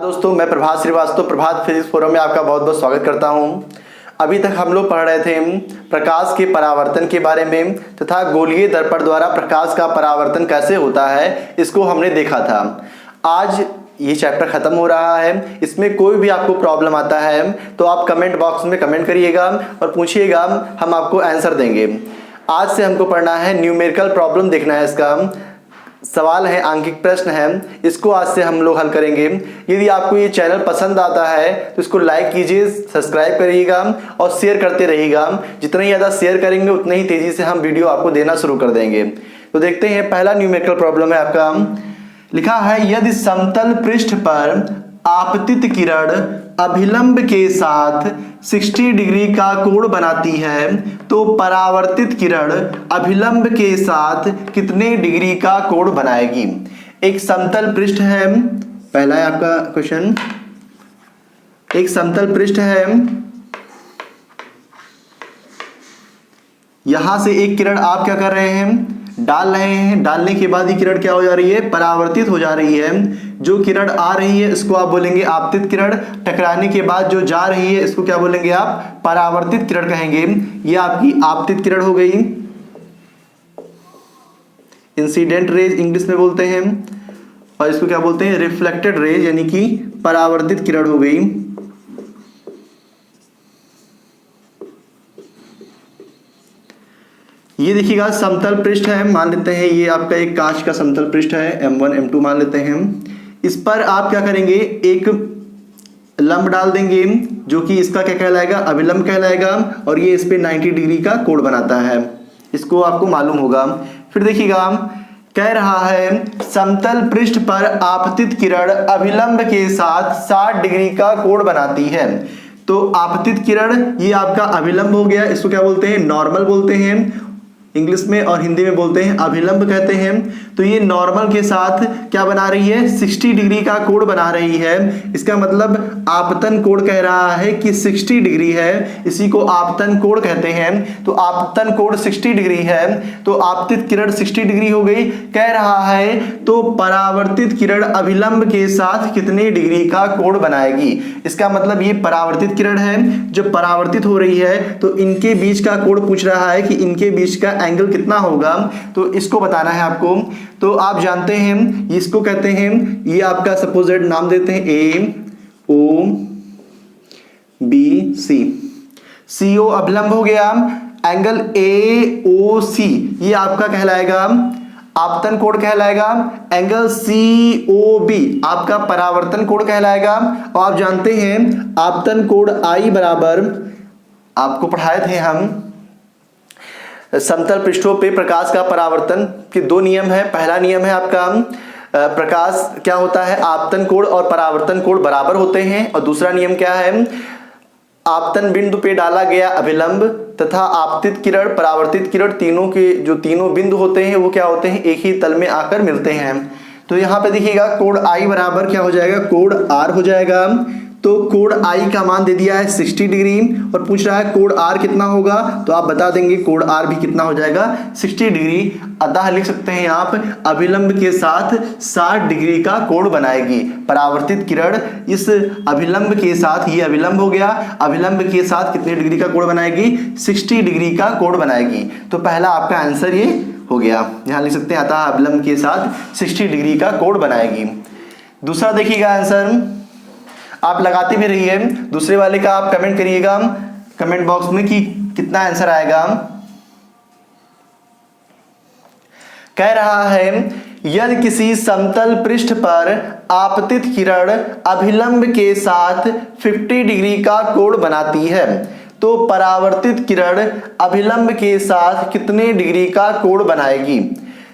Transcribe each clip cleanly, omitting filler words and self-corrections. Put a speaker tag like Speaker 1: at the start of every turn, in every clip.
Speaker 1: दोस्तों, मैं प्रभात श्रीवास्तव प्रभात physics forum में आपका बहुत बहुत स्वागत करता हूं। अभी तक हम लोग पढ़ रहे थे प्रकाश के परावर्तन के बारे में तथा गोलीय दर्पण द्वारा प्रकाश का परावर्तन कैसे होता है, इसको हमने देखा था। आज ये चैप्टर खत्म हो रहा है। इसमें कोई भी आपको प्रॉब्लम आता है तो आप कमेंट बॉक्स में कमेंट करिएगा और पूछिएगा, हम आपको आंसर देंगे। आज से हमको पढ़ना है न्यूमेरिकल प्रॉब्लम, देखना है इसका सवाल है, आंकिक प्रश्न है, इसको आज से हम लोग हल करेंगे। यदि आपको ये चैनल पसंद आता है तो इसको लाइक कीजिए, सब्सक्राइब करिएगा और शेयर करते रहिएगा। जितना ही ज़्यादा शेयर करेंगे उतनी ही तेज़ी से हम वीडियो आपको देना शुरू कर देंगे। तो देखते हैं, पहला न्यूमेरिकल प्रॉब्लम है आपका। लिखा है, यदि समतल पृष्ठ पर आपतित किरण अभिलंब के साथ 60 डिग्री का कोण बनाती है तो परावर्तित किरण अभिलंब के साथ कितने डिग्री का कोण बनाएगी। एक समतल पृष्ठ है, पहला है आपका क्वेश्चन। एक समतल पृष्ठ है, यहां से एक किरण आप क्या कर रहे हैं, डाल रहे हैं। डालने के बाद ये किरण क्या हो जा रही है, परावर्तित हो जा रही है। जो किरण आ रही है इसको आप बोलेंगे आपतित किरण। टकराने के बाद जो जा रही है इसको क्या बोलेंगे आप, परावर्तित किरण कहेंगे। ये आपकी आपतित किरण हो गई, इंसिडेंट रेज इंग्लिश में बोलते हैं, और इसको क्या बोलते हैं, रिफ्लेक्टेड रेज, यानी कि परावर्तित किरण हो गई। ये देखिएगा समतल पृष्ठ है, मान लेते हैं ये आपका एक कांच का समतल पृष्ठ है, M1 M2 मान लेते हैं। इस पर आप क्या करेंगे, एक लंब डाल देंगे जो कि इसका क्या कहलाएगा, अभिलंब कहलाएगा, और ये इस पे 90 डिग्री का कोण बनाता है। इसको आपको मालूम होगा। फिर देखिएगा, कह रहा है समतल पृष्ठ पर आपतित किरण अभिलंब के साथ 60 डिग्री का कोण बनाती है। तो आपतित किरण ये आपका अभिलंब हो गया, इसको क्या बोलते हैं, नॉर्मल बोलते हैं इंग्लिश में, और हिंदी में बोलते हैं अभिलंब कहते हैं। तो ये नॉर्मल के साथ क्या बना रही है, 60 डिग्री का कोण बना रही है। इसका मतलब आपतन कोण कह रहा है कि 60 डिग्री है, इसी को आपतन कोण कहते हैं। तो आपतन कोण 60 डिग्री है, तो आपतित किरण 60 डिग्री हो गई। कह रहा है तो परावर्तित किरण अभिलंब के साथ कितने डिग्री का कोण बनाएगी। इसका मतलब ये परावर्तित किरण है जो परावर्तित हो रही है, तो इनके बीच का कोण पूछ रहा है कि इनके बीच का एंगल कितना होगा, तो इसको बताना है आपको। तो आप जानते हैं इसको कहते हैं, ये आपका सपोजेड नाम देते हैं AOBC। CO अभिलंब हो गया, एंगल AOC ये आपका कहलाएगा आपतन कोण कहलाएगा। एंगल COB आपका परावर्तन कोण कहलाएगा। और आप जानते हैं आपतन कोण I बराबर, आपको पढ़ाए थे हम समतल पृष्ठों पे प्रकाश का परावर्तन के दो नियम है। पहला नियम है आपका, प्रकाश क्या होता है, आपतन कोण और परावर्तन कोण बराबर होते हैं। और दूसरा नियम क्या है, आपतन बिंदु पे डाला गया अभिलंब तथा आपतित किरण परावर्तित किरण तीनों के जो तीनों बिंदु होते हैं वो क्या होते हैं, एक ही तल में आकर मिलते हैं। तो यहाँ पे देखिएगा कोण I बराबर क्या हो जाएगा, कोण R हो जाएगा। तो कोण I का मान दे दिया है 60 डिग्री और पूछ रहा है कोण R कितना होगा, तो आप बता देंगे कोण R भी कितना हो जाएगा, 60 डिग्री। अतः लिख सकते हैं आप अभिलंब के साथ 60 डिग्री का कोण बनाएगी। परावर्तित किरण इस अभिलंब के साथ, ये अभिलंब हो गया, अभिलंब के साथ कितने डिग्री का कोण बनाएगी, 60 डिग्री का कोण बनाएगी। तो पहला आपका आंसर ये हो गया, यहाँ लिख सकते हैं अतः अभिलंब के साथ 60 डिग्री का कोण बनाएगी। दूसरा देखिएगा आंसर, आप लगाते भी रहिए, दूसरे वाले का आप कमेंट करिएगा कमेंट बॉक्स में कि कितना आंसर आएगा। कह रहा है यदि किसी समतल पृष्ठ पर आपतित किरण अभिलंब के साथ 50 डिग्री का कोण बनाती है तो परावर्तित किरण अभिलंब के साथ कितने डिग्री का कोण बनाएगी।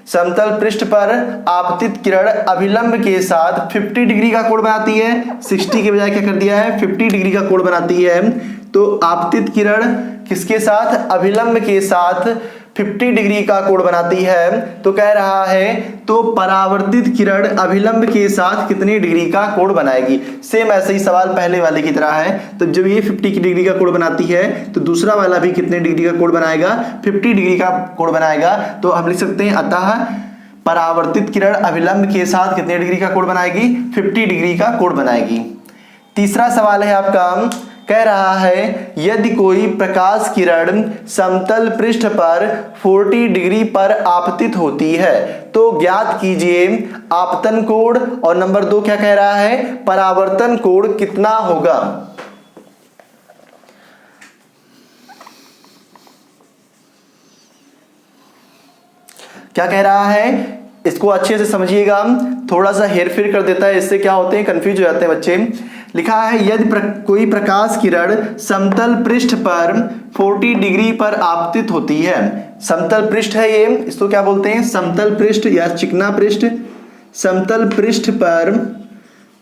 Speaker 1: समतल पृष्ठ पर आपतित किरण अभिलंब के साथ 50 डिग्री का कोण बनाती है, 60 के बजाय क्या कर दिया है, 50 डिग्री का कोण बनाती है। तो आपतित किरण किसके साथ, अभिलंब के साथ 50 डिग्री का कोण बनाती है। तो कह रहा है तो परावर्तित किरण अभिलंब के साथ कितनी डिग्री का कोण बनाएगी। सेम ऐसे ही सवाल पहले वाले की तरह है। तो जब ये 50 डिग्री का कोण बनाती है तो दूसरा वाला भी कितने डिग्री का कोण बनाएगा, 50 डिग्री का कोण बनाएगा। तो हम लिख सकते हैं अतः परावर्तित किरण अभिलंब के साथ कितने डिग्री का कोण बनाएगी? 50 डिग्री का कोण बनाएगी। तीसरा सवाल है आपका, कह रहा है यदि कोई प्रकाश किरण समतल पृष्ठ पर 40 डिग्री पर आपतित होती है तो ज्ञात कीजिए आपतन कोण, और नंबर 2 क्या कह रहा है? परावर्तन कोण कितना होगा। क्या कह रहा है? इसको अच्छे से समझिएगा, थोड़ा सा हेरफेर कर देता है, इससे क्या होते हैं, कंफ्यूज हो जाते हैं बच्चे। लिखा है यदि कोई प्रकाश किरण समतल पृष्ठ पर 40 डिग्री पर आपतित होती है। समतल पृष्ठ है ये, इसको क्या बोलते हैं? समतल पृष्ठ या चिकना पृष्ठ। समतल पृष्ठ पर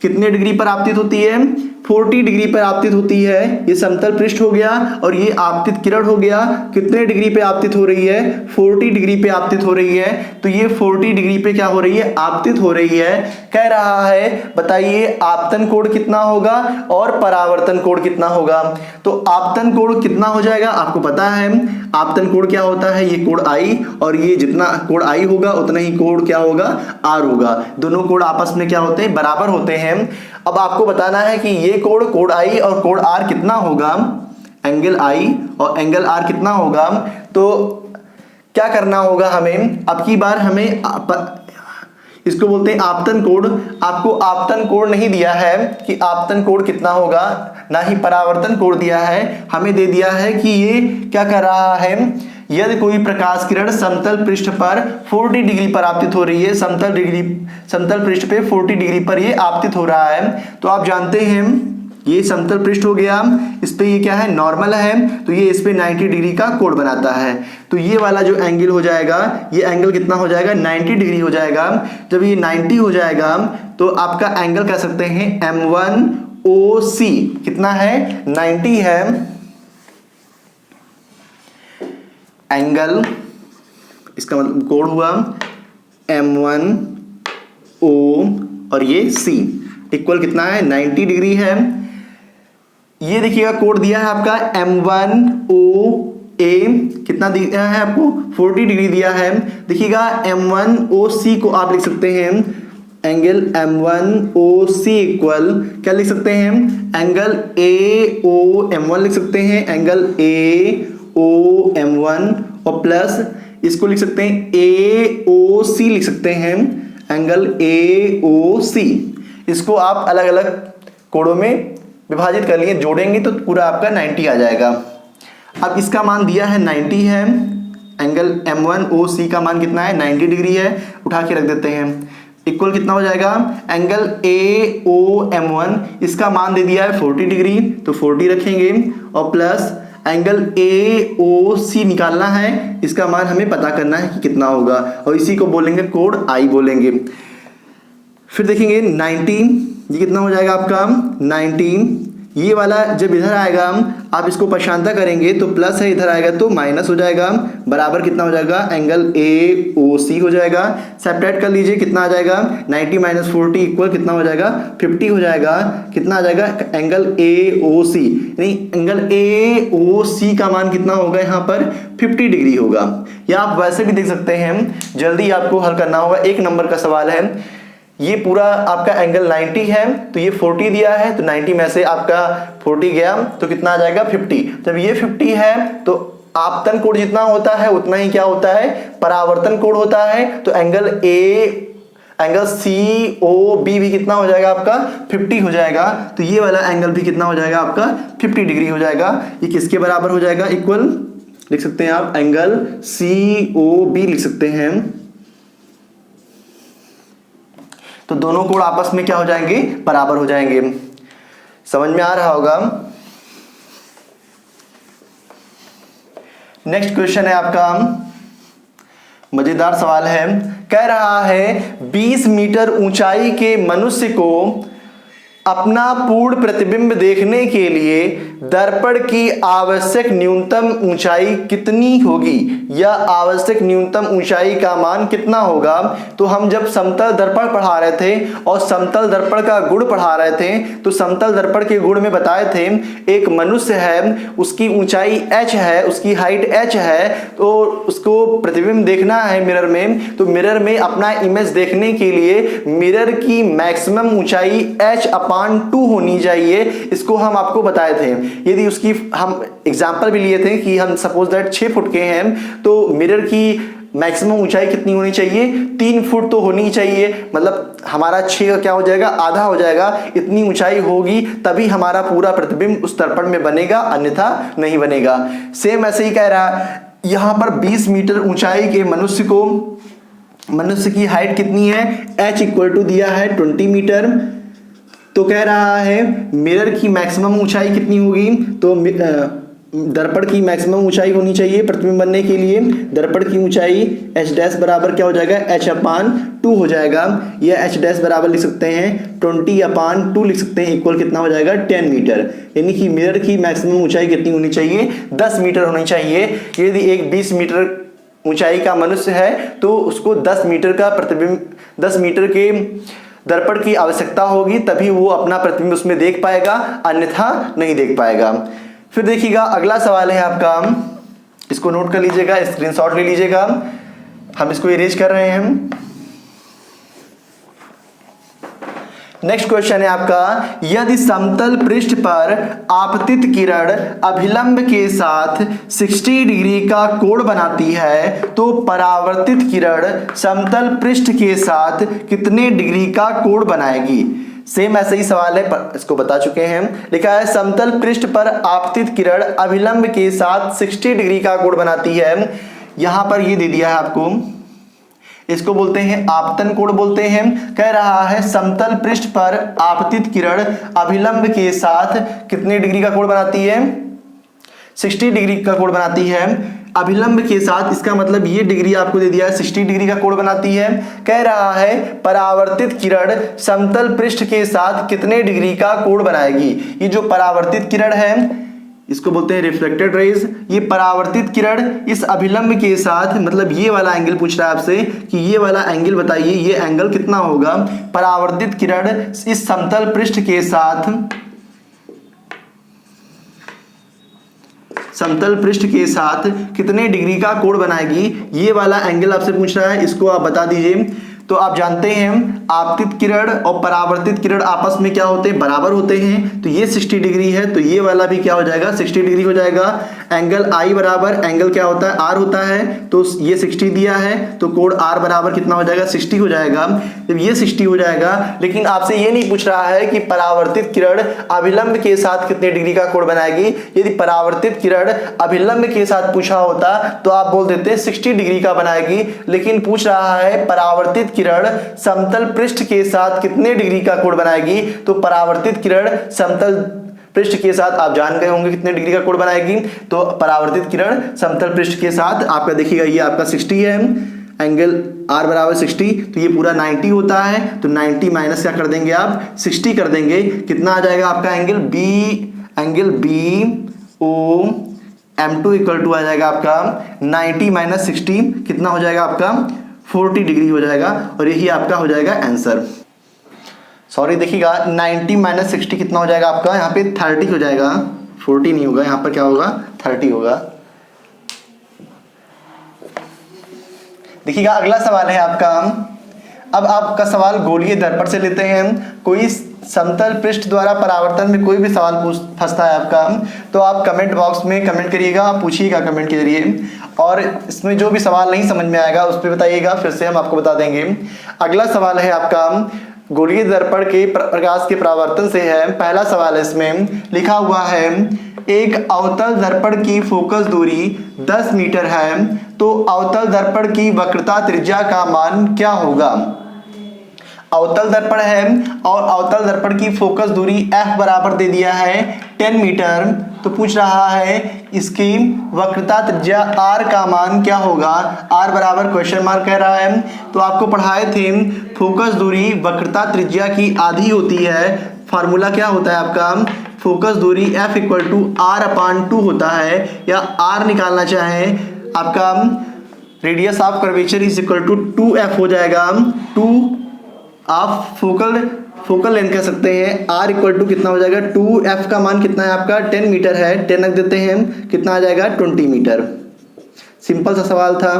Speaker 1: कितने डिग्री पर आपतित होती है? 40 डिग्री पर आपतित होती है। ये समतल पृष्ठ हो गया और ये आपतित किरण हो गया। कितने डिग्री पे आपतित हो रही है? 40 डिग्री पे आपतित हो रही है। तो ये 40 डिग्री पे क्या हो रही है? आपतित हो रही है। कह रहा है बताइए आपतन कोण कितना होगा और परावर्तन कोण कितना होगा। तो आपतन कोण कितना हो जाएगा? आपको पता है आपतन कोण क्या होता है? ये कोण आई, और ये जितना कोण आई होगा उतना ही कोण क्या होगा? आर होगा। दोनों कोण आपस में क्या होते हैं? बराबर होते हैं। अब आपको बताना है कि ये कोण आई और कोण आर कितना होगा। एंगल आई और एंगल आर कितना होगा। तो क्या करना होगा हमें? अब की बार हमें इसको बोलते हैं आपतन कोण। आपको आपतन कोण नहीं दिया है कि आपतन कोण कितना होगा, ना ही परावर्तन कोण दिया है। हमें दे दिया है कि ये क्या कर रहा है, यदि कोई प्रकाश किरण समतल पृष्ठ पर 40 डिग्री पर आपतित हो रही है, समतल पृष्ठ पे 40 डिग्री पर ये आपतित हो रहा है। तो आप जानते हैं ये समतल पृष्ठ हो गया, इस पे ये क्या है? नॉर्मल है। तो ये इस पे 90 डिग्री का कोण बनाता है। तो ये वाला जो एंगल हो जाएगा, ये एंगल कितना हो जाएगा? 90 डिग्री हो जाएगा। जब ये 90 हो जाएगा तो आपका एंगल कह सकते हैं M1OC कितना है? 90 है एंगल, इसका मतलब कोण हुआ M1O और ये C इक्वल कितना है? 90 डिग्री है। ये देखिएगा कोण दिया है आपका M1OA कितना दिया है आपको? 40 डिग्री दिया है। देखिएगा M1OC को आप लिख सकते हैं एंगल M1OC इक्वल क्या लिख सकते हैं? एंगल AOM1 लिख सकते हैं, एंगल AOM1 और प्लस इसको लिख सकते हैं AOC लिख सकते हैं, एंगल AOC। इसको आप अलग अलग कोणों में विभाजित कर लिए, जोड़ेंगे तो पूरा आपका 90 आ जाएगा। अब इसका मान दिया है 90 है, एंगल M1OC का मान कितना है? 90 डिग्री है। उठा के रख देते हैं, इक्वल कितना हो जाएगा? एंगल AOM1 इसका मान दे दिया है 40 डिग्री, तो 40 रखेंगे और प्लस एंगल AOC निकालना है, इसका मान हमें पता करना है कि कितना होगा, और इसी को बोलेंगे कोण आई बोलेंगे। फिर देखेंगे 90, ये कितना हो जाएगा आपका? 90। ये वाला जब इधर आएगा आप इसको पशांता करेंगे तो प्लस है, इधर आएगा तो माइनस हो जाएगा, बराबर कितना हो जाएगा? एंगल AOC हो जाएगा। सेपरेट कर लीजिए, कितना आ जाएगा? 90 माइनस 40 इक्वल कितना हो जाएगा? 50 हो जाएगा। कितना आ जाएगा? एंगल AOC, यानी एंगल AOC का मान कितना होगा यहाँ पर? 50 डिग्री होगा। या आप वैसे भी देख सकते हैं, जल्दी आपको हल करना होगा। 1 नंबर का सवाल है, ये पूरा आपका एंगल 90 है तो ये 40 दिया है, तो 90 में से आपका 40 गया तो कितना आ जाएगा? 50। जब ये 50 है तो आपतन कोण जितना होता है उतना ही क्या होता है? परावर्तन कोण होता है। तो एंगल COB भी कितना हो जाएगा आपका? 50 हो जाएगा। तो ये वाला एंगल भी कितना हो जाएगा आपका? 50 डिग्री हो जाएगा। ये किसके बराबर हो जाएगा? इक्वल लिख सकते हैं आप, एंगल COB लिख सकते हैं। तो दोनों कोण आपस में क्या हो जाएंगे? बराबर हो जाएंगे। समझ में आ रहा होगा। नेक्स्ट क्वेश्चन है आपका, मजेदार सवाल है। कह रहा है 20 मीटर ऊंचाई के मनुष्य को अपना पूर्ण प्रतिबिंब देखने के लिए दर्पण की आवश्यक न्यूनतम ऊंचाई कितनी होगी, या आवश्यक न्यूनतम ऊंचाई का मान कितना होगा। तो हम जब समतल दर्पण पढ़ा रहे थे और समतल दर्पण का गुण पढ़ा रहे थे, तो समतल दर्पण के गुण में बताए थे एक मनुष्य है, उसकी ऊंचाई h है, उसकी हाइट h है, तो उसको प्रतिबिंब देखना है मिरर में। तो मिरर में अपना इमेज देखने के लिए मिरर की मैक्सिमम ऊंचाई h/2 होनी चाहिए। इसको हम आपको बताए थे। यदि उसकी हम एग्जांपल भी लिए थे कि हम सपोज दैट 6 फुट के हैं, तो मिरर की मैक्सिमम ऊंचाई कितनी होनी चाहिए, 3 फुट तो होनी चाहिए। मतलब हमारा 6 का क्या हो जाएगा, आधा हो जाएगा। इतनी ऊंचाई होगी तभी हमारा पूरा प्रतिबिंब उस दर्पण में बनेगा, अन्यथा नहीं बनेगा। सेम ऐसे ही कह रहा है, यहां पर 20 मीटर ऊंचाई के मनुष्य की हाइट कितनी है, h इक्वल टू दिया है 20 मीटर। तो कह रहा है मिरर की मैक्सिमम ऊंचाई कितनी होगी, तो दर्पण की मैक्सिमम ऊंचाई होनी चाहिए प्रतिबिंब बनने के लिए। दर्पण की ऊंचाई h डैश बराबर क्या हो जाएगा, h/2 हो जाएगा। यह h डैश बराबर लिख सकते हैं 20/2 लिख सकते हैं, इक्वल कितना हो जाएगा 10 मीटर। यानी कि मिरर की मैक्सिमम ऊंचाई कितनी होनी चाहिए, 10 मीटर होनी चाहिए। यदि एक 20 मीटर ऊंचाई का मनुष्य है तो उसको 10 मीटर का प्रतिबिंब, 10 मीटर के दर्पण की आवश्यकता होगी, तभी वो अपना प्रतिबिंब उसमें देख पाएगा, अन्यथा नहीं देख पाएगा। फिर देखिएगा अगला सवाल है आपका, इसको नोट कर लीजिएगा, स्क्रीनशॉट ले लीजिएगा। हम इसको इरेज कर रहे हैं। नेक्स्ट क्वेश्चन है आपका, यदि समतल पृष्ठ पर आपतित किरण अभिलंब के साथ 60 डिग्री का कोण बनाती है तो परावर्तित किरण समतल पृष्ठ के साथ कितने डिग्री का कोण बनाएगी। सेम ऐसे ही सवाल है, इसको बता चुके हैं। लिखा है समतल पृष्ठ पर आपतित किरण अभिलंब के साथ 60 डिग्री का कोण बनाती है। यहां पर ये दे दिया है आपको, इसको बोलते हैं आपतन कोण बोलते हैं। कह रहा है समतल पृष्ठ पर आपतित किरण अभिलंब के साथ कितने डिग्री का कोण बनाती है, 60 डिग्री का कोण बनाती है अभिलंब के साथ। इसका मतलब ये डिग्री आपको दे दिया है, 60 डिग्री का कोण बनाती है। कह रहा है परावर्तित किरण समतल पृष्ठ के साथ कितने डिग्री का कोण बनाएगी। ये जो परावर्तित किरण है इसको बोलते हैं रिफ्लेक्टेड रेज। ये परावर्तित किरण इस अभिलंब के साथ, मतलब ये वाला एंगल पूछ रहा है आपसे कि ये वाला एंगल बताइए, ये एंगल कितना होगा। परावर्तित किरण इस समतल पृष्ठ के साथ, समतल पृष्ठ के साथ कितने डिग्री का कोण बनाएगी, ये वाला एंगल आपसे पूछ रहा है, इसको आप बता दीजिए। तो आप जानते हैं आपतित किरण और परावर्तित किरण आपस में क्या होते हैं, बराबर होते हैं। तो ये 60 डिग्री है, तो ये वाला भी क्या हो जाएगा, 60 डिग्री हो जाएगा। एंगल I बराबर एंगल क्या होता है, R होता है। तो ये 60 दिया है, तो कोण R बराबर कितना हो जाएगा, 60 हो जाएगा। जब ये 60 हो जाएगा, लेकिन आपसे ये नहीं पूछ रहा है कि परावर्तित किरण अभिलंब के साथ कितने डिग्री का कोण बनाएगी। यदि परावर्तित किरण अभिलंब के साथ पूछा होता तो आप बोल देते 60 डिग्री का बनाएगी, लेकिन पूछ रहा है परावर्तित किरण समतल पृष्ठ के साथ कितने डिग्री का कोण बनाएगी। तो परावर्तित किरण समतल पृष्ठ के साथ आप जान गए होंगे कितने डिग्री का कोण बनाएगी। तो परावर्तित किरण समतल पृष्ठ के साथ आपका देखिएगा, ये आपका 60 है, एंगल R बराबर 60, तो ये पूरा 90 होता है। तो 90 माइनस क्या कर देंगे आप, 60 कर देंगे। कितना आ जाएगा आपका angle BO M2 equal to आ जाएगा आपका 90 माइनस 60, कितना हो जाएगा आपका 40 डिग्री हो जाएगा। और यही आपका हो जाएगा आंसर। सॉरी देखिएगा 90 माइनस 60 कितना हो जाएगा आपका, यहाँ पे 30 हो जाएगा, 40 नहीं होगा, यहाँ पर क्या होगा 30 होगा। देखिएगा अगला सवाल है आपका, अब आपका सवाल गोलीय दर्पण से लेते हैं। कोई समतल पृष्ठ द्वारा परावर्तन में कोई भी सवाल फंसता है आपका, तो आप कमेंट बॉक्स में कमेंट करिएगा, आप पूछिएगा कमेंट के जरिए, और इसमें जो भी सवाल नहीं समझ में आएगा उस पर बताइएगा, फिर से हम आपको बता देंगे। अगला सवाल है आपका गोलीय दर्पण के प्रकाश के परावर्तन से है। पहला सवाल है, इसमें लिखा हुआ है एक अवतल दर्पण की फोकस दूरी 10 मीटर है, तो अवतल दर्पण की वक्रता त्रिज्या का मान क्या होगा। अवतल दर्पण है और अवतल दर्पण की फोकस दूरी f बराबर दे दिया है 10 मीटर। तो पूछ रहा है इसकी वक्रता त्रिज्या r का मान क्या होगा। r बराबर क्वेश्चन मार्क कह रहा है। तो आपको पढ़ाए थे फोकस दूरी वक्रता त्रिज्या की आधी होती है, फार्मूला क्या होता है आपका, फोकस दूरी F इक्वल टू R/2 होता है, या R निकालना चाहे आपका radius of curvature is equal to 2F हो जाएगा। 2 आप फोकल लेंथ कह सकते हैं। R इक्वल टू कितना हो जाएगा, 2F का मान कितना है आपका 10 मीटर है, 10 रख देते हैं, कितना आ जाएगा 20 मीटर। सिंपल सा सवाल था,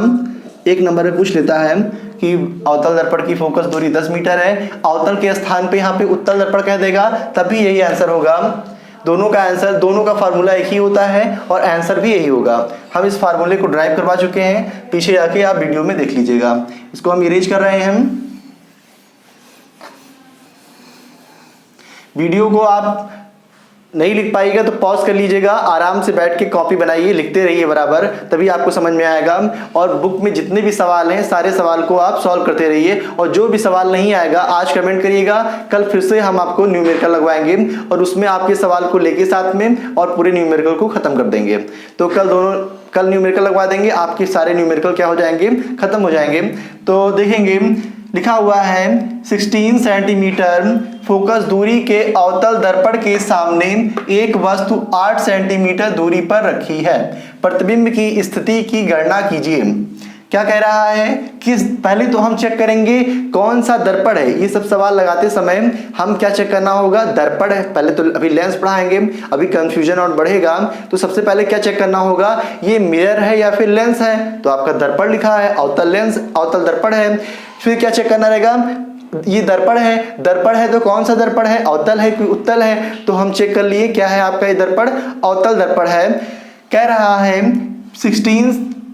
Speaker 1: एक नंबर में पूछ लेता है कि अवतल दर्पण की फोकस दूरी 10 मीटर है, अवतल के स्थान पे यहाँ पे उत्तल दर्पण कह देगा, तभी यही आंसर होगा। दोनों का फार्मूला एक ही होता है और आंसर भी यही होगा। हम इस फार्मूले को ड्राइव करवा चुके हैं, पीछे जाके आप वीडियो में देख लीजिएगा। इसको हम इरेज कर रहे हैं। वीडियो को आप नहीं लिख पाइएगा तो पॉज कर लीजिएगा, आराम से बैठ के कॉपी बनाइए, लिखते रहिए बराबर, तभी आपको समझ में आएगा। और बुक में जितने भी सवाल हैं सारे सवाल को आप सॉल्व करते रहिए, और जो भी सवाल नहीं आएगा आज कमेंट करिएगा, कल फिर से हम आपको न्यूमेरिकल लगवाएंगे और उसमें आपके सवाल को लेके साथ में और पूरे न्यूमेरिकल को खत्म कर देंगे। तो कल न्यूमेरिकल लगवा देंगे, आपके सारे न्यूमेरिकल क्या हो जाएंगे, खत्म हो जाएंगे। तो देखेंगे लिखा हुआ है 16 सेंटीमीटर फोकस दूरी के अवतल दर्पण के सामने एक वस्तु 8 सेंटीमीटर दूरी पर रखी है, प्रतिबिंब की स्थिति की गणना कीजिए। क्या कह रहा है कि पहले तो हम चेक करेंगे कौन सा दर्पण है। ये सब सवाल लगाते समय हम क्या चेक करना होगा, दर्पण है। पहले तो अभी लेंस पढ़ाएंगे, अभी कंफ्यूजन और बढ़ेगा, तो सबसे पहले क्या चेक करना होगा, ये मिरर है या फिर लेंस है। तो आपका दर्पण लिखा है, अवतल लेंस, अवतल दर्पण है। फिर क्या चेक करना रहेगा, ये दर्पण है तो कौन सा दर्पण है, अवतल है कि उत्तल है। तो हम चेक कर लिए क्या है आपका ये दर्पण, अवतल दर्पण है। कह रहा है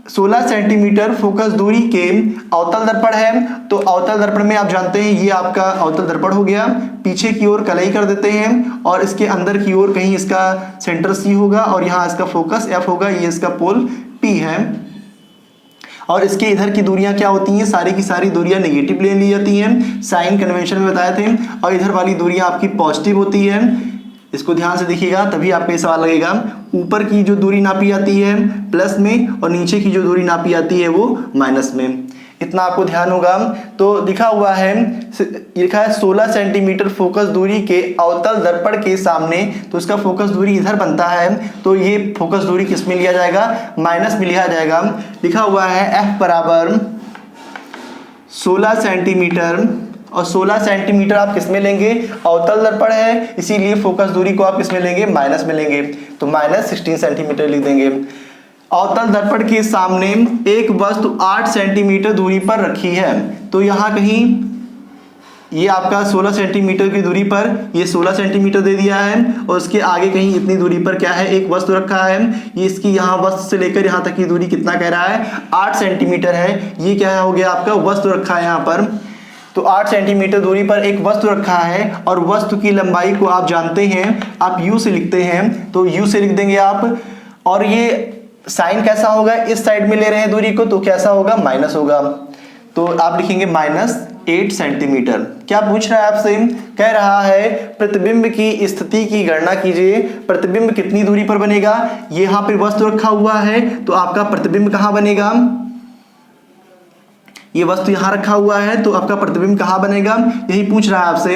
Speaker 1: 16 सेंटीमीटर फोकस दूरी के अवतल दर्पण है। तो अवतल दर्पण में आप जानते हैं ये आपका अवतल दर्पण हो गया, पीछे की ओर कलई कर देते हैं और इसके अंदर की ओर कहीं इसका सेंटर C होगा और यहाँ इसका फोकस F होगा, ये इसका पोल P है। और इसके इधर की दूरियां क्या होती हैं, सारी की सारी दूरियां नेगेटिव ले ली जाती हैं, साइन कन्वेंशन में बताए थे। और इधर वाली दूरियां आपकी पॉजिटिव होती है। इसको ध्यान से देखिएगा तभी आपको ये सवाल लगेगा। ऊपर की जो दूरी नापी जाती है प्लस में और नीचे की जो दूरी नापी जाती है वो माइनस में, इतना आपको ध्यान होगा। तो लिखा हुआ है, लिखा है 16 सेंटीमीटर फोकस दूरी के अवतल दर्पण के सामने, तो इसका फोकस दूरी इधर बनता है, तो ये फोकस दूरी किस में लिया जाएगा, माइनस में लिया जाएगा। लिखा हुआ है F बराबर 16 सेंटीमीटर, और 16 सेंटीमीटर आप किस में लेंगे, अवतल दर्पण है, इसीलिए फोकस दूरी को आप किस में लेंगे, माइनस में लेंगे, तो -16 सेंटीमीटर लिख देंगे। अवतल दर्पण के सामने एक वस्तु 8 सेंटीमीटर दूरी पर रखी है, तो यहाँ कहीं ये आपका 16 सेंटीमीटर की दूरी पर ये 16 सेंटीमीटर दे दिया है, और उसके आगे कहीं इतनी दूरी पर क्या है, एक वस्तु रखा है। ये इसकी यहाँ वस्तु से लेकर यहाँ तक की दूरी कितना कह रहा है, 8 सेंटीमीटर है। ये क्या हो गया आपका, वस्तु रखा है यहाँ पर, तो 8 सेंटीमीटर दूरी पर एक वस्तु रखा है, और वस्तु की लंबाई को आप जानते हैं, आप U से लिखते हैं, तो U से लिख देंगे आप। और ये साइन कैसा होगा, इस साइड में ले रहे हैं दूरी को, तो कैसा होगा, माइनस होगा, तो आप लिखेंगे -8 सेंटीमीटर। क्या पूछ रहा है आपसे, कह रहा है प्रतिबिंब की स्थिति की गणना कीजिए। प्रतिबिंब कितनी दूरी पर बनेगा, यहाँ पे वस्तु रखा हुआ है, तो आपका प्रतिबिंब कहाँ बनेगा, ये वस्तु यहां रखा हुआ है, तो आपका प्रतिबिंब कहां बनेगा, यही पूछ रहा है आपसे।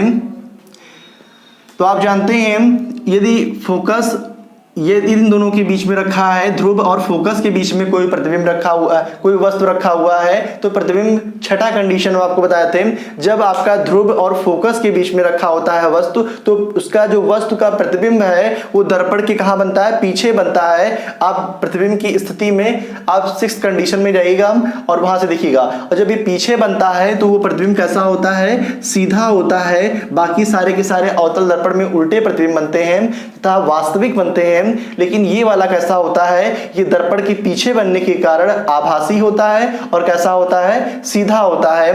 Speaker 1: तो आप जानते हैं यदि फोकस ये इन दोनों के बीच में रखा है, ध्रुव और फोकस के बीच में कोई प्रतिबिंब रखा हुआ, कोई वस्तु रखा हुआ है, तो प्रतिबिंब छठा कंडीशन हम आपको बताए थे, जब आपका ध्रुव और फोकस के बीच में रखा होता है वस्तु, तो उसका जो वस्तु का प्रतिबिंब है वो दर्पण के कहाँ बनता है, पीछे बनता है। आप प्रतिबिंब की स्थिति में आप 6th कंडीशन में जाइएगा और वहां से देखिएगा, और जब ये पीछे बनता है तो वो प्रतिबिंब कैसा होता है, सीधा होता है। बाकी सारे के सारे अवतल दर्पण में उल्टे प्रतिबिंब बनते हैं तथा वास्तविक बनते हैं, लेकिन ये वाला कैसा होता है, ये दर्पण के पीछे बनने के कारण आभासी होता है और कैसा होता है, सीधा होता है।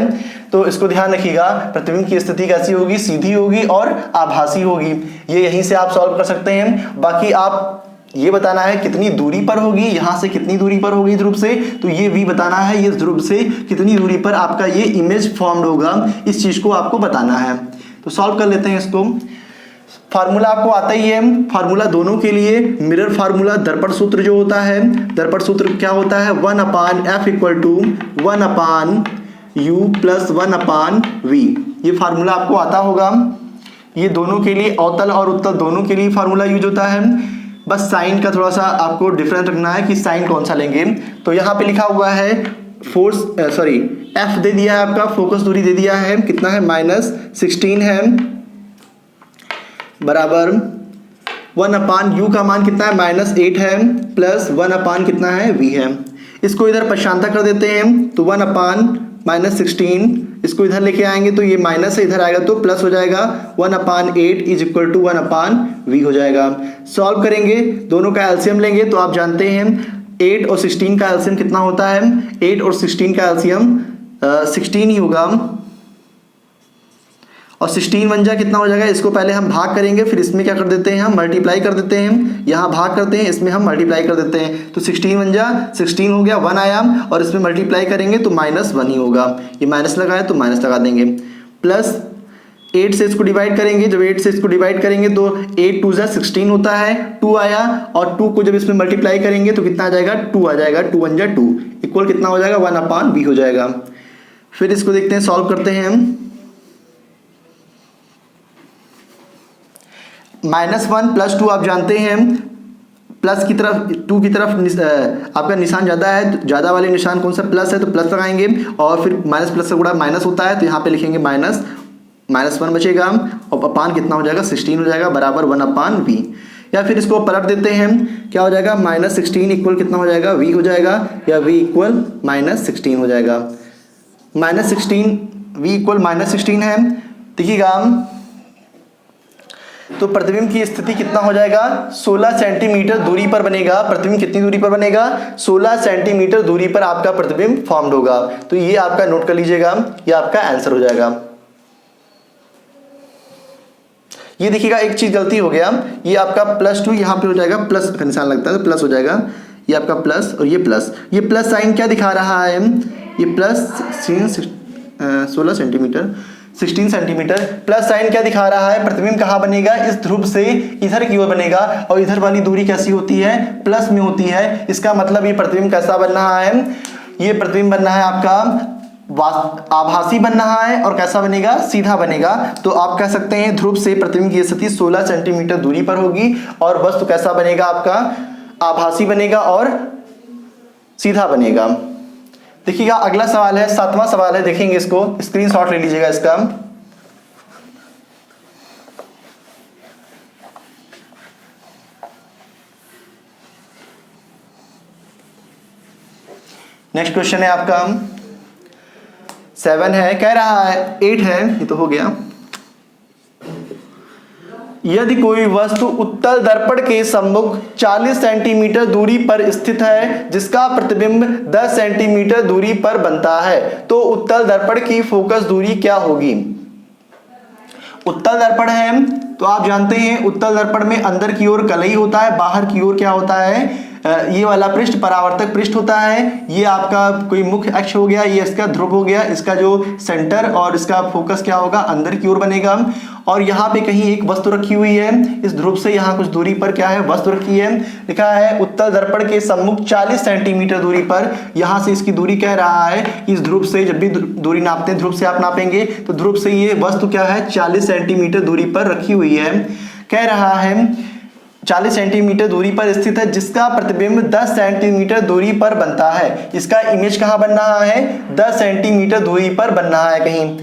Speaker 1: तो इसको ध्यान रखिएगा, प्रतिबिंब की स्थिति कैसी होगी, सीधी होगी और आभासी होगी। ये यहीं से आप सॉल्व कर सकते हैं। बाकी आप ये बताना है कितनी दूरी पर होगी, यहां से कितनी दूरी पर होगी ध्रुव से, तो ये भी बताना है ये ध्रुव से कितनी दूरी पर आपका ये इमेज फॉर्म्ड होगा, इस चीज को आपको बताना है। तो सॉल्व कर लेते हैं इसको। फार्मूला आपको आता ही है, फार्मूला दोनों के लिए मिरर फार्मूला, दर्पण सूत्र जो होता है, दर्पण सूत्र क्या होता है, 1/f = 1/u + 1/v। ये फार्मूला आपको आता होगा। ये दोनों के लिए, अवतल और उत्तल दोनों के लिए फार्मूला यूज होता है। बस साइन का थोड़ा सा आपको डिफरेंस रखना है कि साइन कौन सा लेंगे। तो यहाँ पे लिखा हुआ है एफ दे दिया है आपका, फोकस दूरी दे दिया है, कितना है -16 है, बराबर 1/u का मान कितना है -8 है, प्लस 1/ कितना है v है। इसको इधर पक्षांतर कर देते हैं तो 1/-16, इसको इधर लेके आएंगे तो ये माइनस से इधर आएगा तो प्लस हो जाएगा, 1/8 इज इक्वल टू 1/v हो जाएगा। सॉल्व करेंगे, दोनों का एलसीएम लेंगे तो आप जानते हैं 8 और 16 का एलसीएम कितना होता है, 8 और 16 का एलसीएम 16 ही होगा, और 16 बन जा कितना हो जाएगा, इसको पहले हम भाग करेंगे, फिर इसमें क्या कर देते हैं हम मल्टीप्लाई कर देते हैं, यहाँ भाग करते हैं, इसमें हम मल्टीप्लाई कर देते हैं, तो 16 बन जा 16 हो गया, 1 आया, और इसमें मल्टीप्लाई करेंगे तो -1 ही होगा, ये माइनस लगा है तो माइनस लगा देंगे, प्लस 8 से इसको डिवाइड करेंगे, जब 8 से इसको डिवाइड करेंगे तो 8 2 जा 16 होता है, 2 आया, और 2 को जब इसमें मल्टीप्लाई करेंगे तो कितना आ जाएगा, 2 आ जाएगा, 2 1 जा 2 इक्वल कितना हो जाएगा, 1/v हो जाएगा। फिर इसको देखते हैं, सॉल्व करते हैं हम, -1 + 2 आप जानते हैं, प्लस की तरफ 2 की तरफ आपका निशान ज़्यादा है, ज़्यादा वाले निशान कौन सा प्लस है तो प्लस लगाएंगे, और फिर माइनस प्लस से गुणा माइनस होता है तो यहाँ पे लिखेंगे -1 बचेगा, और अपान कितना हो जाएगा 16 हो जाएगा, बराबर 1/v। या फिर इसको पलट देते हैं, क्या हो जाएगा, -16 इक्वल कितना हो जाएगा, v हो जाएगा, या v इक्वल -16 हो जाएगा, -16 v इक्वल -16 है। देखिएगा तो प्रतिबिंब की स्थिति कितना हो जाएगा, 16 सेंटीमीटर दूरी पर बनेगा। प्रतिबिंब कितनी दूरी पर बनेगा, 16 सेंटीमीटर दूरी पर आपका प्रतिबिंब फॉर्म्ड होगा। तो ये आपका नोट कर लीजिएगा, ये आपका आंसर हो जाएगा। ये देखिएगा एक चीज गलती हो गया, ये आपका +2 यहाँ पे हो जाएगा, प्लस का निशान लगता है तो प्लस हो जाएगा, ये आपका प्लस और ये प्लस साइन क्या दिखा रहा है, ये plus 16 centimetre 16 centimetre plus sign क्या दिखा रहा है, प्रतिबिंब कहाँ बनेगा, इस ध्रुव से इधर की ओर बनेगा, और इधर वाली दूरी कैसी होती है, प्लस में होती है। इसका मतलब ये प्रतिबिंब कैसा बन रहा है, ये प्रतिबिंब बन रहा है आपका आभासी बन रहा है, और कैसा बनेगा, सीधा बनेगा। तो आप कह सकते हैं ध्रुव से प्रतिबिंब की स्थिति 16 सेंटीमीटर दूरी पर होगी, और वस्तु कैसा बनेगा, आपका आभासी बनेगा और सीधा बनेगा। देखिएगा अगला सवाल है, 7वां सवाल है, देखेंगे इसको, स्क्रीनशॉट ले लीजिएगा इसका। नेक्स्ट क्वेश्चन है आपका 7 है, कह रहा है 8 है, ये तो हो गया। यदि कोई वस्तु उत्तल दर्पण के सम्मुख 40 सेंटीमीटर दूरी पर स्थित है, जिसका प्रतिबिंब 10 सेंटीमीटर दूरी पर बनता है, तो उत्तल दर्पण की फोकस दूरी क्या होगी। उत्तल दर्पण है तो आप जानते हैं उत्तल दर्पण में अंदर की ओर कलई होता है, बाहर की ओर क्या होता है, ये वाला पृष्ठ परावर्तक पृष्ठ होता है। ये आपका कोई मुख्य अक्ष हो गया, ये इसका ध्रुव हो गया, इसका जो सेंटर और इसका फोकस क्या होगा, अंदर की ओर बनेगा। और यहाँ पे कहीं एक वस्तु रखी हुई है, इस ध्रुव से यहाँ कुछ दूरी पर क्या है, वस्तु रखी है, लिखा है उत्तल दर्पण के सम्मुख 40 सेंटीमीटर दूरी पर। यहाँ से इसकी दूरी कह रहा है, इस ध्रुव से जब भी दूरी नापते हैं, ध्रुव से आप नापेंगे तो ध्रुव से ये वस्तु क्या है 40 सेंटीमीटर दूरी पर रखी हुई है। कह रहा है 40 सेंटीमीटर दूरी पर स्थित है, जिसका प्रतिबिंब 10 सेंटीमीटर दूरी पर बनता है। इसका इमेज कहाँ बन रहा है, 10 सेंटीमीटर दूरी पर बन रहा है कहीं।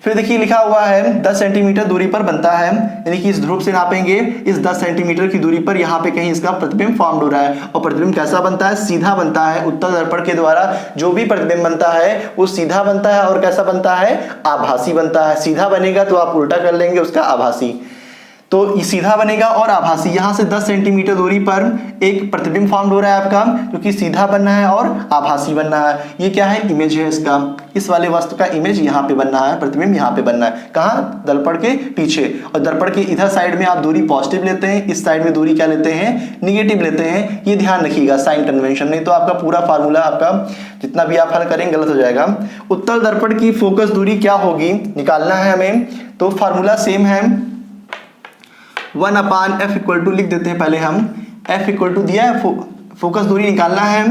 Speaker 1: फिर देखिए लिखा हुआ है 10 सेंटीमीटर दूरी पर बनता है, यानी कि इस ध्रुव से नापेंगे, इस 10 सेंटीमीटर की दूरी पर यहाँ पे कहीं इसका प्रतिबिंब फॉर्म्ड हो रहा है। और प्रतिबिंब कैसा बनता है, सीधा बनता है। उत्तल दर्पण के द्वारा जो भी प्रतिबिंब बनता है वो सीधा बनता है, और कैसा बनता है, आभासी बनता है। सीधा बनेगा तो आप उल्टा कर लेंगे उसका, आभासी। तो ये सीधा बनेगा और आभासी। यहाँ से 10 सेंटीमीटर दूरी पर एक प्रतिबिंब फॉर्म हो रहा है आपका, क्योंकि सीधा बनना है और आभासी बनना है। ये क्या है, इमेज है इसका, इस वाले वस्तु का इमेज यहाँ पे बनना है, प्रतिबिंब यहाँ पे बनना है। कहाँ, दर्पण के पीछे। और दर्पण के इधर साइड में आप दूरी पॉजिटिव लेते हैं, इस साइड में दूरी क्या लेते हैं, निगेटिव लेते हैं। ये ध्यान रखिएगा साइन कन्वेंशन, नहीं तो आपका पूरा फार्मूला, आपका जितना भी आप हल करेंगे गलत हो जाएगा। उत्तल दर्पण की फोकस दूरी क्या होगी, निकालना है हमें। तो फार्मूला सेम है, 1/f इक्वल टू लिख देते हैं पहले हम, f इक्वल टू दिया है, फोकस दूरी निकालना है।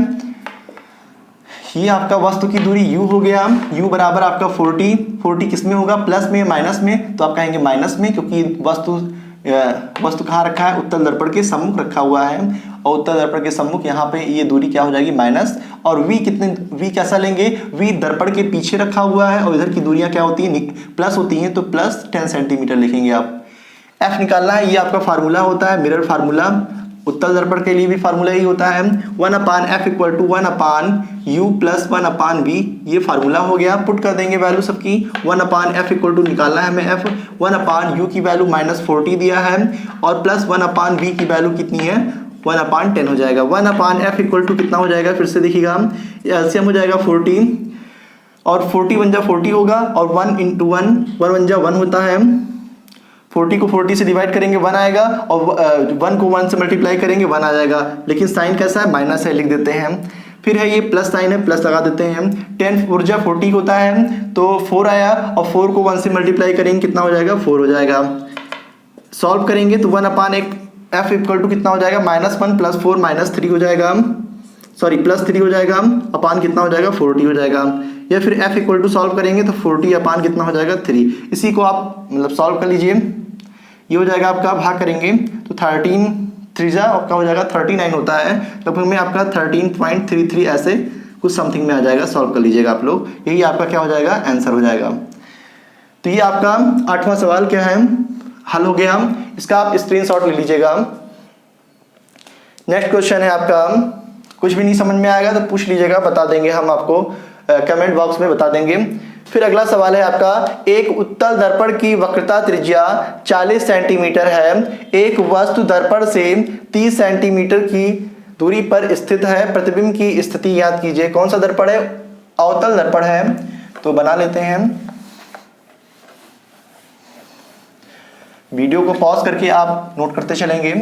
Speaker 1: ये आपका वस्तु की दूरी u हो गया। u बराबर आपका 40 किस में होगा, प्लस में माइनस में, तो आप कहेंगे माइनस में, क्योंकि वस्तु कहाँ रखा है, उत्तल दर्पण के सम्मुख रखा हुआ है, और उत्तल दर्पण के सम्मुख यहाँ पे ये दूरी क्या हो जाएगी, माइनस। और v कैसा लेंगे, v दर्पण के पीछे रखा हुआ है और इधर की दूरियां क्या होती है, प्लस होती हैं, तो प्लस 10 सेंटीमीटर लिखेंगे आप। f निकालना है, ये आपका फार्मूला होता है, मिरर फार्मूला। उत्तल दर्पण के लिए भी फार्मूला ही होता है, 1/f equal to 1/u plus 1/v, ये फार्मूला हो गया। पुट कर देंगे वैल्यू सबकी, 1/f इक्वल टू निकालना है हमें f, 1/u की वैल्यू -40 दिया है, और प्लस 1/v की वैल्यू कितनी है, 1/10 हो जाएगा। 1/f इक्वल टू कितना हो जाएगा, फिर से देखिएगा, एलसीएम हो जाएगा 40, और 40 1 जा 40 होगा, और 1 × 1 1 जा 1 होता है, 40 को 40 से डिवाइड करेंगे 1 आएगा, और 1 को 1 से मल्टीप्लाई करेंगे 1 आ जाएगा, लेकिन साइन कैसा है, माइनस है, लिख देते हैं। फिर है ये प्लस साइन है, प्लस लगा देते हैं। 10 4 जा 40 होता है, तो 4 आया, और 4 को 1 से मल्टीप्लाई करेंगे कितना हो जाएगा, 4 हो जाएगा। सॉल्व करेंगे तो 1/f इक्वल टू कितना हो जाएगा, -1 + 4 -3 हो जाएगा, सॉरी +3 हो जाएगा, अपान कितना हो जाएगा, 40 हो जाएगा। या फिर f इक्वल टू सॉल्व करेंगे तो 40 अपान कितना हो जाएगा, 3। इसी को आप मतलब सॉल्व कर लीजिए, ये हो जाएगा आपका, भाग करेंगे तो 13 3 जा आपका हो जाएगा 39 होता है, लगभग में आपका 13.33 ऐसे कुछ समथिंग में आ जाएगा। सॉल्व कर लीजिएगा आप लोग, यही आपका क्या हो जाएगा, आंसर हो जाएगा। तो ये आपका 8वां सवाल क्या है, हल हो गया। इसका आप स्क्रीनशॉट ले लीजिएगा। नेक्स्ट क्वेश्चन है आपका, कुछ भी नहीं समझ में आएगा तो पूछ लीजिएगा, बता देंगे हम आपको, कमेंट बॉक्स में बता देंगे। फिर अगला सवाल है आपका, एक उत्तल दर्पण की वक्रता त्रिज्या 40 सेंटीमीटर है, एक वस्तु दर्पण से 30 सेंटीमीटर की दूरी पर स्थित है, प्रतिबिंब की स्थिति याद कीजिए। कौन सा दर्पण है, अवतल दर्पण है। तो बना लेते हैं, वीडियो को पॉज करके आप नोट करते चलेंगे।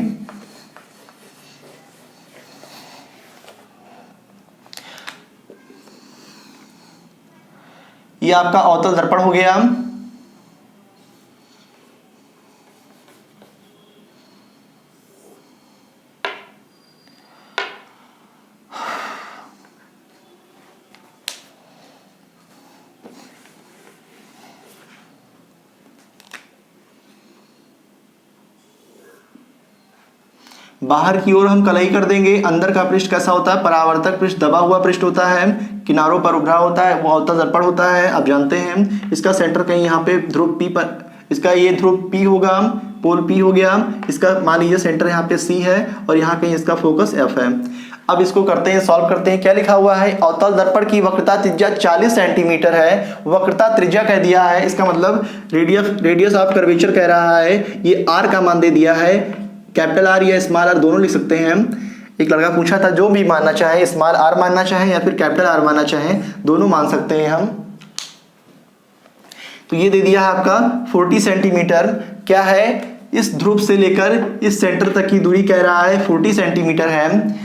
Speaker 1: ये आपका अवतल दर्पण हो गया। बाहर की ओर हम कलाई कर देंगे। अंदर का पृष्ठ कैसा होता है, परावर्तक पृष्ठ दबा हुआ पृष्ठ होता है, किनारों पर उभरा होता है, वो अवतल दर्पण होता है, आप जानते हैं। इसका सेंटर कहीं यहाँ पे ध्रुव P पर, इसका ये ध्रुव P होगा, पोल P हो गया। इसका मान लीजिए सेंटर यहाँ पे C है, और यहाँ कहीं इसका फोकस F है। अब इसको करते हैं, सॉल्व करते हैं। क्या लिखा हुआ है, अवतल दर्पण की वक्रता त्रिज्या 40 सेंटीमीटर है, वक्रता त्रिज्या कह दिया है, इसका मतलब रेडियस ऑफ कर्वेचर कह रहा है। ये R का मान दे दिया है, कैपिटल R या स्मॉल r दोनों लिख सकते हैं। एक लड़का पूछा था, जो भी मानना चाहे, स्मॉल r मानना चाहे या फिर कैपिटल R मानना चाहे, दोनों मान सकते हैं हम। तो ये दे दिया है आपका 40 सेंटीमीटर। क्या है, इस ध्रुव से लेकर इस सेंटर तक की दूरी कह रहा है 40 सेंटीमीटर है।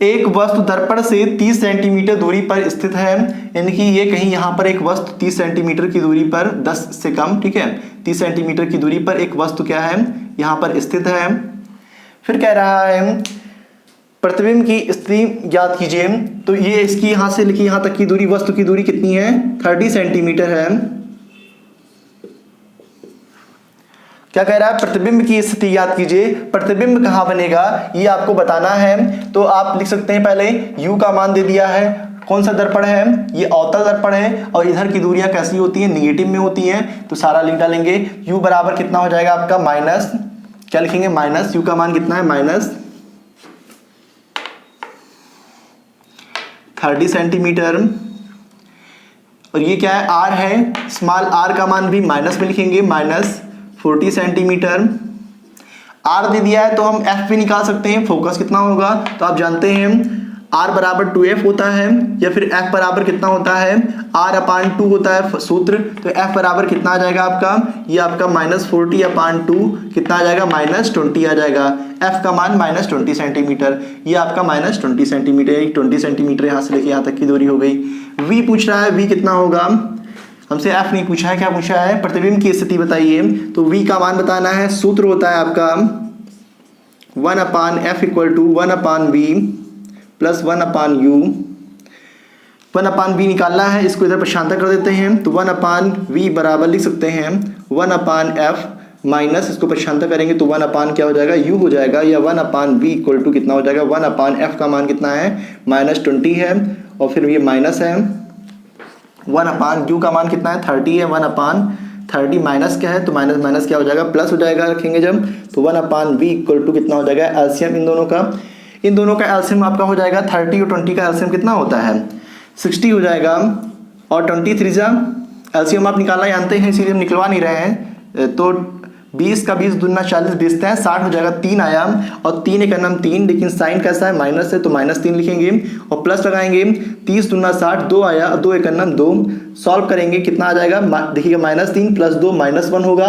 Speaker 1: एक वस्तु दर्पण से 30 सेंटीमीटर दूरी पर स्थित है, यानी कि ये कहीं यहाँ पर एक वस्तु 30 सेंटीमीटर की दूरी पर, 10 से कम, ठीक है, 30 सेंटीमीटर की दूरी पर एक वस्तु क्या है, यहाँ पर स्थित है। फिर कह रहा है प्रतिबिंब की स्थिति ज्ञात कीजिए। तो ये इसकी यहाँ से लेके यहाँ तक की दूरी, वस्तु की दूरी कितनी है, 30 सेंटीमीटर है। क्या कह रहा है, प्रतिबिंब की स्थिति याद कीजिए। प्रतिबिंब कहाँ बनेगा ये आपको बताना है, तो आप लिख सकते हैं, पहले u का मान दे दिया है। कौन सा दर्पण है, ये अवतल दर्पण है, और इधर की दूरियां कैसी होती हैं, निगेटिव में होती हैं, तो सारा लिख डालेंगे। u बराबर कितना हो जाएगा आपका, माइनस, क्या लिखेंगे, माइनस, u का मान कितना है, -30 सेंटीमीटर। और ये क्या है, r है, स्मॉल r का मान भी माइनस में लिखेंगे, -40 सेंटीमीटर। r दे दिया है तो हम f भी निकाल सकते हैं, फोकस कितना होगा, तो आप जानते हैं r बराबर 2f होता है, या फिर f बराबर कितना होता है, r/2 होता है सूत्र। तो f बराबर कितना आ जाएगा आपका, ये आपका -40/2 कितना आ जाएगा, -20 आ जाएगा। f का मान -20 सेंटीमीटर, ये आपका -20 सेंटीमीटर, 20 सेंटीमीटर यहाँ से लेके यहाँ तक की दूरी हो गई। v पूछ रहा है, v कितना होगा, हमसे f नहीं पूछा है, क्या पूछा है, प्रतिबिंब की स्थिति बताइए। तो v का मान बताना है, सूत्र होता है आपका 1/f = 1/v + 1/u। 1/v निकालना है, इसको इधर पक्षांतर कर देते हैं तो 1/v बराबर लिख सकते हैं 1/f माइनस, इसको पक्षांतर करेंगे तो 1 क्या हो जाएगा u हो जाएगा, या 1/v इक्वल टू कितना हो जाएगा 1/f का मान कितना है -20 है, और फिर ये माइनस है 1/u का मान कितना है 30 है, 1/30 माइनस क्या है तो माइनस माइनस क्या हो जाएगा प्लस हो जाएगा, रखेंगे जब तो 1/v इक्वल टू कितना हो जाएगा एलसीएम इन दोनों का एलसीएम आपका हो जाएगा 30 और 20 का एलसीएम कितना होता है 60 हो जाएगा, और 23 एलसीएम आप निकालना जानते हैं इसीलिए हम निकलवा नहीं रहे हैं। तो 20 का 20 दूना 40 बेचते हैं 60 हो जाएगा 3 आयाम, और 3 एक नाम 3, लेकिन साइन कैसा है माइनस है तो -3 लिखेंगे और प्लस लगाएंगे 30 दूना 60 2 आया, 2 एक नाम 2, सॉल्व करेंगे कितना आ जाएगा देखिएगा -3 + 2 -1 होगा,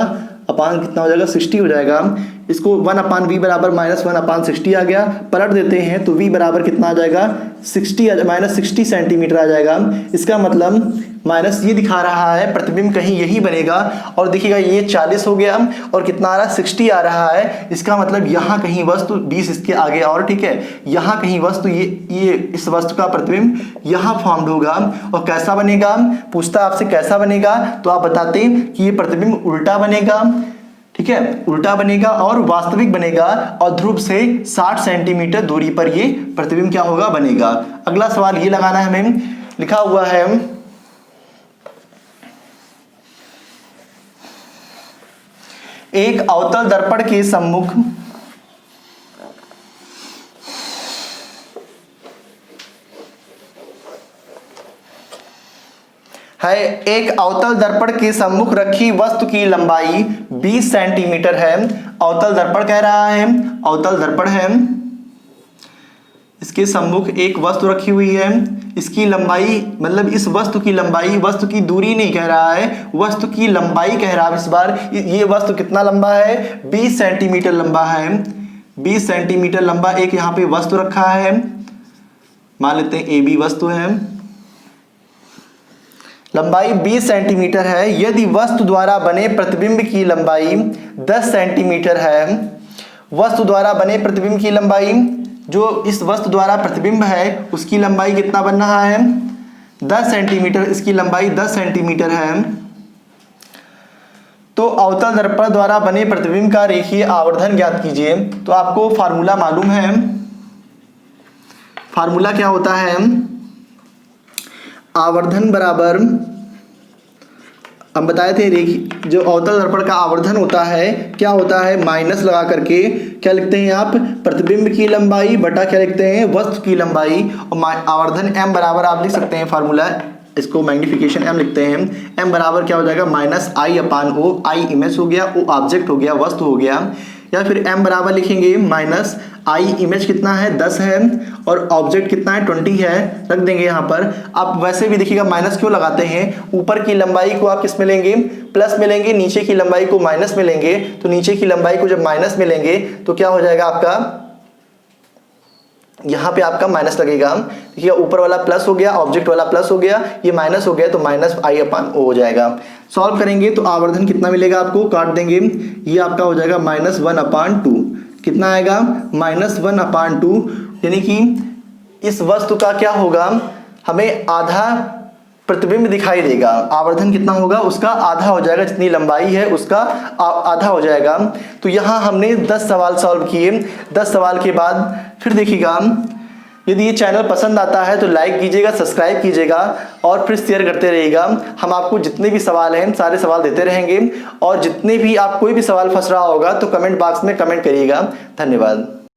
Speaker 1: अपान कितना हो जाएगा 60 हो जाएगा। इसको 1/v बराबर -1/60 आ गया, पलट देते हैं तो v बराबर कितना आ जाएगा -60 सेंटीमीटर आ जाएगा। इसका मतलब माइनस ये दिखा रहा है प्रतिबिंब कहीं यही बनेगा, और देखिएगा ये 40 हो गया और कितना आ रहा है 60 आ रहा है, इसका मतलब यहाँ कहीं वस्तु 20 इसके आगे और ठीक है, यहाँ कहीं वस्तु ये इस वस्तु का प्रतिबिंब यहाँ फॉर्म्ड होगा। और कैसा बनेगा पूछता आपसे कैसा बनेगा, तो आप बताते कि ये प्रतिबिंब उल्टा बनेगा, ठीक है उल्टा बनेगा और वास्तविक बनेगा, और ध्रुव से 60 सेंटीमीटर दूरी पर ये प्रतिबिंब क्या होगा बनेगा। अगला सवाल ये लगाना है हमें, लिखा हुआ है एक अवतल दर्पण के सम्मुख है, एक अवतल दर्पण के सम्मुख रखी वस्तु की लंबाई 20 सेंटीमीटर है। अवतल दर्पण कह रहा है, अवतल दर्पण है, इसके सम्मुख एक वस्तु रखी हुई है, इसकी लंबाई मतलब इस वस्तु की लंबाई, वस्तु की दूरी नहीं कह रहा है, वस्तु की लंबाई कह रहा है। इस बार ये वस्तु कितना लंबा है 20 सेंटीमीटर लंबा है, 20 सेंटीमीटर लंबा एक यहाँ पे वस्तु रखा है, मान लेते हैं AB वस्तु है, लंबाई 20 सेंटीमीटर है। यदि वस्तु द्वारा बने प्रतिबिंब की लंबाई 10 सेंटीमीटर है, वस्तु द्वारा बने प्रतिबिंब की लंबाई, जो इस वस्तु द्वारा प्रतिबिंब है उसकी लंबाई कितना बन रहा है 10 सेंटीमीटर, इसकी लंबाई 10 सेंटीमीटर है। तो अवतल दर्पण द्वारा बने प्रतिबिंब का रेखीय आवर्धन ज्ञात कीजिए। तो आपको फार्मूला मालूम है, फार्मूला क्या होता है, आवर्धन बराबर, हम बताए थे जो अवतल दर्पण का आवर्धन होता है क्या होता है, माइनस लगा करके क्या लिखते हैं आप प्रतिबिंब की लंबाई बटा क्या लिखते हैं वस्तु की लंबाई, और आवर्धन m बराबर आप लिख सकते हैं फार्मूला, इसको मैग्निफिकेशन m लिखते हैं, m बराबर क्या हो जाएगा -I/O, I इमेज हो गया, O ऑब्जेक्ट हो गया, वस्तु हो गया, या फिर m बराबर लिखेंगे -I इमेज कितना है 10 है और ऑब्जेक्ट कितना है 20 है, रख देंगे यहाँ पर। आप वैसे भी देखिएगा माइनस क्यों लगाते हैं, ऊपर की लंबाई को आप किस में लेंगे प्लस में लेंगे, नीचे की लंबाई को माइनस में लेंगे, तो नीचे की लंबाई को जब माइनस में लेंगे तो क्या हो जाएगा आपका यहाँ पे आपका माइनस लगेगा, देखिए ऊपर वाला प्लस हो गया, ऑब्जेक्ट वाला प्लस हो गया, ये माइनस हो गया तो -I/O हो जाएगा। सॉल्व करेंगे तो आवर्धन कितना मिलेगा आपको, काट देंगे, ये आपका हो जाएगा -1/2, कितना आएगा -1/2, यानी कि इस वस्तु का क्या होगा हमें आधा प्रतिबिंब दिखाई देगा, आवर्धन कितना होगा उसका आधा हो जाएगा, जितनी लंबाई है उसका आधा हो जाएगा। तो यहाँ हमने 10 सवाल सॉल्व किए। 10 सवाल के बाद फिर देखिएगा, यदि ये चैनल पसंद आता है तो लाइक कीजिएगा, सब्सक्राइब कीजिएगा और फिर शेयर करते रहिएगा। हम आपको जितने भी सवाल हैं सारे सवाल देते रहेंगे, और जितने भी आप कोई भी सवाल फंस रहा होगा तो कमेंट बॉक्स में कमेंट करिएगा। धन्यवाद।